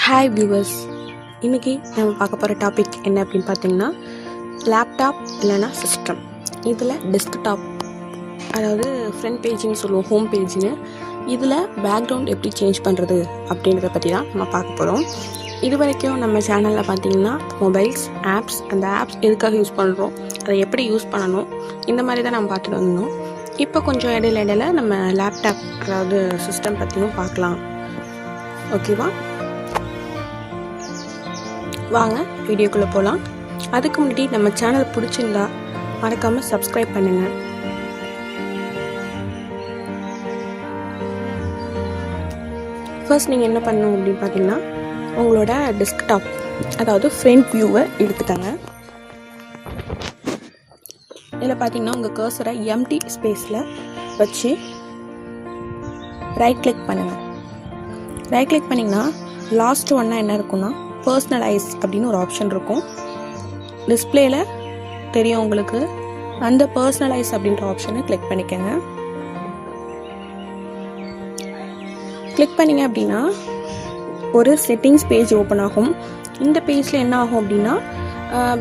Hi viewers, இன்றைக்கி நம்ம பார்க்க போகிற டாபிக் என்ன அப்படின்னு பார்த்தீங்கன்னா லேப்டாப் இல்லைனா சிஸ்டம். இதில் டெஸ்க்டாப், அதாவது ஃப்ரண்ட் பேஜின்னு சொல்லுவோம், ஹோம் பேஜின்னு. இதில் பேக்ரவுண்ட் எப்படி சேஞ்ச் பண்ணுறது அப்படின்றத பற்றி தான் நம்ம பார்க்க போகிறோம். இது வரைக்கும் நம்ம சேனலில் பார்த்தீங்கன்னா மொபைல்ஸ், ஆப்ஸ், அந்த ஆப்ஸ் எதுக்காக யூஸ் பண்ணுறோம், அதை எப்படி யூஸ் பண்ணணும், இந்த மாதிரி தான் நம்ம பார்த்துட்டு வந்தோம். இப்போ கொஞ்சம் இடையில நம்ம லேப்டாப், அதாவது சிஸ்டம் பற்றியும் பார்க்கலாம். ஓகேவா? வாங்க வீடியோக்குள்ளே போகலாம். அதுக்கு முன்னாடி நம்ம சேனல் பிடிச்சிருந்தா மறக்காமல் சப்ஸ்கிரைப் பண்ணுங்கள். ஃபர்ஸ்ட் நீங்கள் என்ன பண்ணணும் அப்படின்னு பார்த்தீங்கன்னா, உங்களோட டெஸ்க்டாப், அதாவது ஃப்ரண்ட் வியூவை எடுத்துக்கங்க. இதில் பார்த்தீங்கன்னா உங்கள் கர்சரை எம்டி ஸ்பேஸில் வச்சு ரைட் கிளிக் பண்ணுங்கள். ரைட் கிளிக் பண்ணிங்கன்னா லாஸ்ட் ஒன்றா என்ன இருக்குன்னா பர்சனலைஸ் அப்படின்னு ஒரு ஆப்ஷன் இருக்கும். டிஸ்பிளேல தெரியும் உங்களுக்கு. அந்த பர்சனலைஸ் அப்படின்ற ஆப்ஷனை கிளிக் பண்ணிக்கோங்க. கிளிக் பண்ணிங்க அப்படின்னா ஒரு செட்டிங்ஸ் பேஜ் ஓப்பன் ஆகும். இந்த பேஜில் என்ன ஆகும் அப்படின்னா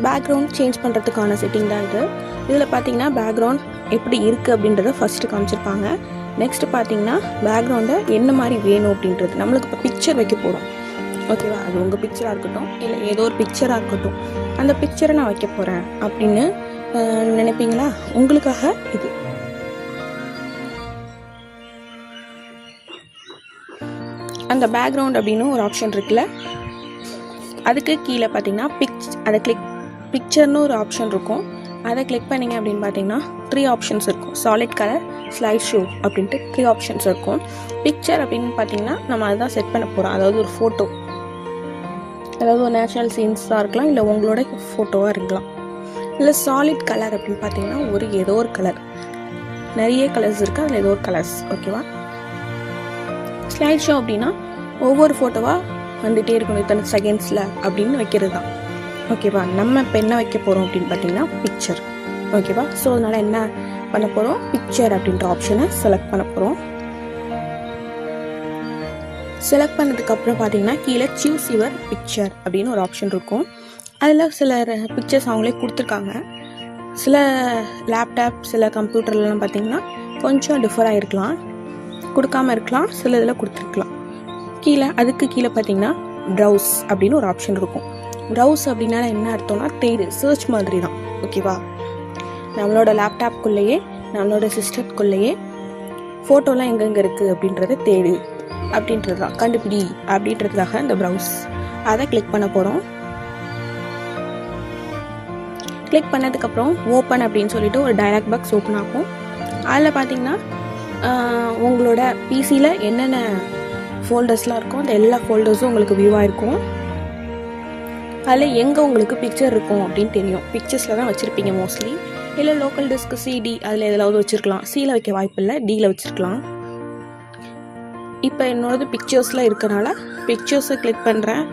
பேக்ரவுண்ட் சேஞ்ச் பண்ணுறதுக்கான செட்டிங் தான் இது. இதில் பார்த்தீங்கன்னா பேக்ரவுண்ட் எப்படி இருக்குது அப்படின்றத ஃபஸ்ட்டு காமிச்சிருப்பாங்க. நெக்ஸ்ட்டு பார்த்தீங்கன்னா பேக்ரவுண்டை என்ன மாதிரி வேணும் அப்படின்றது. நம்மளுக்கு இப்போ பிக்சர் வைக்க போகிறோம், ஓகேவா? அது உங்கள் பிக்சராக இருக்கட்டும், இல்லை ஏதோ ஒரு பிக்சராக இருக்கட்டும், அந்த பிக்சரை நான் வைக்க போகிறேன் அப்படின்னு நினைப்பீங்களா? உங்களுக்காக இது. அந்த பேக்ரவுண்ட் அப்படின்னு ஒரு ஆப்ஷன் இருக்குல்ல, அதுக்கு கீழே பார்த்தீங்கன்னா அதை பிக்சர்னு ஒரு ஆப்ஷன் இருக்கும். அதை கிளிக் பண்ணிங்க அப்படின்னு பார்த்தீங்கன்னா 3 ஆப்ஷன்ஸ் இருக்கும். சாலிட் கலர், ஸ்லைட் ஷோ அப்படின்ட்டு 3 ஆப்ஷன்ஸ் இருக்கும். பிக்சர் அப்படின்னு பார்த்தீங்கன்னா நம்ம அதுதான் செட் பண்ண போகிறோம். அதாவது ஒரு ஃபோட்டோ, அதாவது ஒரு நேச்சுரல் சீன்ஸாக இருக்கலாம், இல்லை உங்களோட ஃபோட்டோவாக இருக்கலாம். இல்லை சாலிட் கலர் அப்படின்னு பார்த்தீங்கன்னா ஏதோ ஒரு கலர், நிறைய கலர்ஸ் இருக்குது, அதில் ஏதோ ஒரு கலர்ஸ், ஓகேவா? ஸ்லைட் ஷோ அப்படின்னா ஒவ்வொரு ஃபோட்டோவாக வந்துகிட்டே இருக்கணும் இத்தனை செகண்ட்ஸில் அப்படின்னு வைக்கிறது தான், ஓகேவா? நம்ம இப்போ என்ன வைக்க போகிறோம் அப்படின்னு பார்த்தீங்கன்னா பிக்சர், ஓகேவா? ஸோ அதனால் என்ன பண்ண போகிறோம், பிக்சர் அப்படின்ற ஆப்ஷனை செலக்ட் பண்ண போகிறோம். செலக்ட் பண்ணதுக்கப்புறம் பார்த்தீங்கன்னா கீழே சூஸ் யுவர் பிக்சர் அப்படின்னு ஒரு ஆப்ஷன் இருக்கும். அதில் சில பிக்சர்ஸ் அவங்களே கொடுத்துருக்காங்க. சில லேப்டாப், சில கம்ப்யூட்டர்லாம் பார்த்தீங்கன்னா கொஞ்சம் டிஃபர் ஆகிருக்கலாம், கொடுக்காமல் இருக்கலாம், சில இதில் கொடுத்துருக்கலாம். அதுக்கு கீழே பார்த்தீங்கன்னா ப்ரௌஸ் அப்படின்னு ஒரு ஆப்ஷன் இருக்கும். ப்ரௌஸ் அப்படின்னா என்ன அர்த்தம்னா தேடு, சர்ச் மாதிரி தான், ஓகேவா? நம்மளோட லேப்டாப்குள்ளேயே, நம்மளோட சிஸ்டத்துக்குள்ளேயே ஃபோட்டோலாம் எங்கெங்கே இருக்குது அப்படின்றத தேடு அப்படின்றது தான், கண்டுபிடி அப்படின்றதுக்காக இந்த ப்ரௌஸ். அதை கிளிக் பண்ண போகிறோம். கிளிக் பண்ணதுக்கப்புறம் ஓப்பன் அப்படின்னு சொல்லிட்டு ஒரு டயலாக் பாக்ஸ் ஓப்பன் ஆகும். அதில் பார்த்தீங்கன்னா உங்களோட பிசியில் என்னென்ன ஃபோல்டர்ஸ்லாம் இருக்கும், அந்த எல்லா ஃபோல்டர்ஸும் உங்களுக்கு வியூவாக இருக்கும். அதில் எங்கே உங்களுக்கு பிக்சர் இருக்கும் அப்படின்னு தெரியும். பிக்சர்ஸில் தான் வச்சுருப்பீங்க மோஸ்ட்லி. இல்லை லோக்கல் டிஸ்க், சிடி, அதில் எதாவது வச்சுருக்கலாம். சியில் வைக்க வாய்ப்பு இல்லை, டியில் வச்சுருக்கலாம். இப்போ என்னோடது பிக்சர்ஸில் இருக்கனால பிக்சர்ஸை கிளிக் பண்ணுறேன்.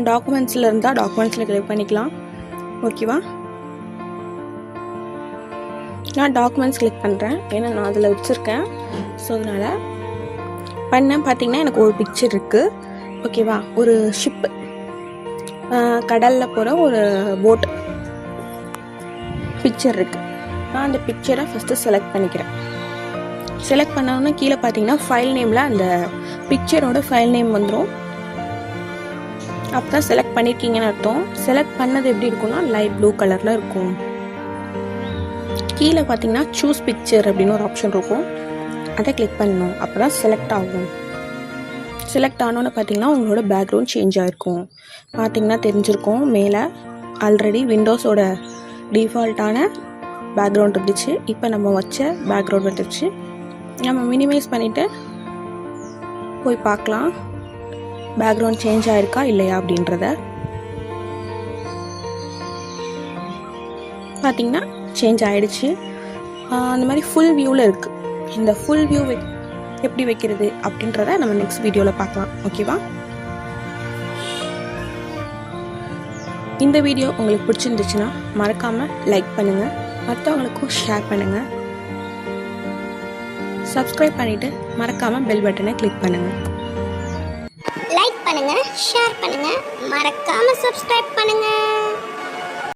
டாக்குமெண்ட்ஸில் இருந்தால் டாக்குமெண்ட்ஸில் கிளிக் பண்ணிக்கலாம், ஓகேவா? நான் டாக்குமெண்ட்ஸ் கிளிக் பண்ணுறேன், ஏன்னா நான் அதில் வச்சுருக்கேன். ஸோ அதனால் பார்த்தீங்கன்னா எனக்கு ஒரு பிக்சர் இருக்குது, ஓகேவா? ஒரு ஷிப்பு, கடலில் போகிற ஒரு போட் பிக்சர் இருக்குது. நான் அந்த பிக்சரை ஃபஸ்ட்டு செலக்ட் பண்ணிக்கிறேன். செலக்ட் பண்ணோன்னா கீழே பார்த்தீங்கன்னா ஃபைல் நேமில் அந்த பிக்சரோட ஃபைல் நேம் வந்துடும். அப்போ தான் செலக்ட் பண்ணியிருக்கீங்கன்னு அர்த்தம். செலக்ட் பண்ணது எப்படி இருக்கும்னா லைட் ப்ளூ கலரில் இருக்கும். கீழே பார்த்தீங்கன்னா சூஸ் பிக்சர் அப்படின்னு ஒரு ஆப்ஷன் இருக்கும். அதை கிளிக் பண்ணணும், அப்போ தான் செலக்ட் ஆகும். செலக்ட் ஆனோன்னு பார்த்தீங்கன்னா உங்களோட பேக்ரவுண்ட் சேஞ்ச் ஆகிருக்கும். பார்த்தீங்கன்னா தெரிஞ்சிருக்கும், மேலே ஆல்ரெடி விண்டோஸோட டிஃபால்ட்டான பேக்ரவுண்ட் இருந்துச்சு. இப்போ நம்ம வச்ச பேக்ரவுண்ட் வந்துடுச்சு. நம்ம மினிமைஸ் பண்ணிவிட்டு போய் பார்க்கலாம் பேக்ரவுண்ட் சேஞ்ச் ஆகிருக்கா இல்லையா அப்படின்றத. பார்த்தீங்கன்னா சேஞ்ச் ஆகிடுச்சு. அந்த மாதிரி ஃபுல் வியூவில் இருக்குது. இந்த ஃபுல் வியூ எப்படி வைக்கிறது அப்படின்றத நம்ம நெக்ஸ்ட் வீடியோவில் பார்க்கலாம், ஓகேவா? இந்த வீடியோ உங்களுக்கு பிடிச்சிருந்துச்சுன்னா மறக்காமல் லைக் பண்ணுங்கள், மற்றவங்களுக்கும் ஷேர் பண்ணுங்கள். சப்ஸ்கிரைப் பண்ணிவிட்டு மறக்காமல் பெல் பட்டனை கிளிக் பண்ணுங்கள். லைக் பண்ணுங்கள், ஷேர் பண்ணுங்கள், மறக்காமல் சப்ஸ்கிரைப் பண்ணுங்கள்.